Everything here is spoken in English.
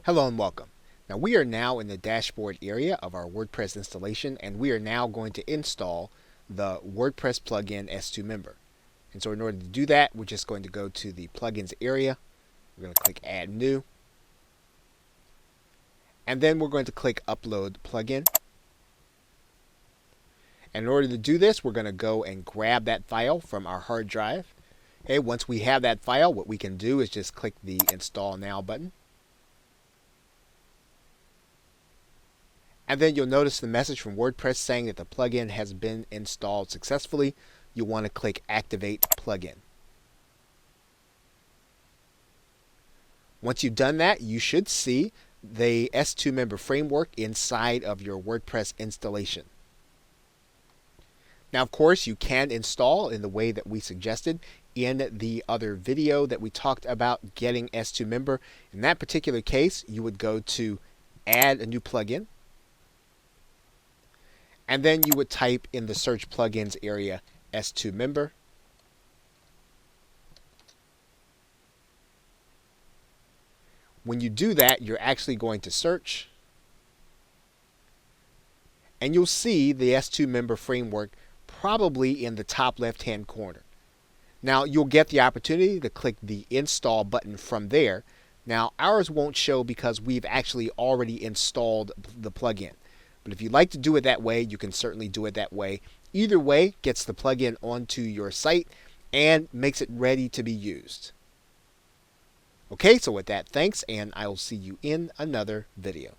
Hello and welcome. Now we are now in the dashboard area of our WordPress installation, and we are now going to install the WordPress plugin S2 member. And so in order to do that, we're just going to go to the plugins area. We're going to click add new. And then we're going to click upload plugin. And in order to do this, we're going to go and grab that file from our hard drive. Okay, once we have that file, what we can do is just click the install now button. And then you'll notice the message from WordPress saying that the plugin has been installed successfully. You'll want to click Activate Plugin. Once you've done that, you should see the S2 member framework inside of your WordPress installation. Now, of course, you can install in the way that we suggested in the other video that we talked about getting S2 member. In that particular case, you would go to Add a new plugin. And then you would type in the search plugins area S2 member. When you do that, you're actually going to search. And you'll see the S2 member framework probably in the top left-hand corner. Now, you'll get the opportunity to click the install button from there. Now, ours won't show because we've actually already installed the plugin. But if you'd like to do it that way, you can certainly do it that way. Either way gets the plugin onto your site and makes it ready to be used. Okay, so with that, thanks, and I will see you in another video.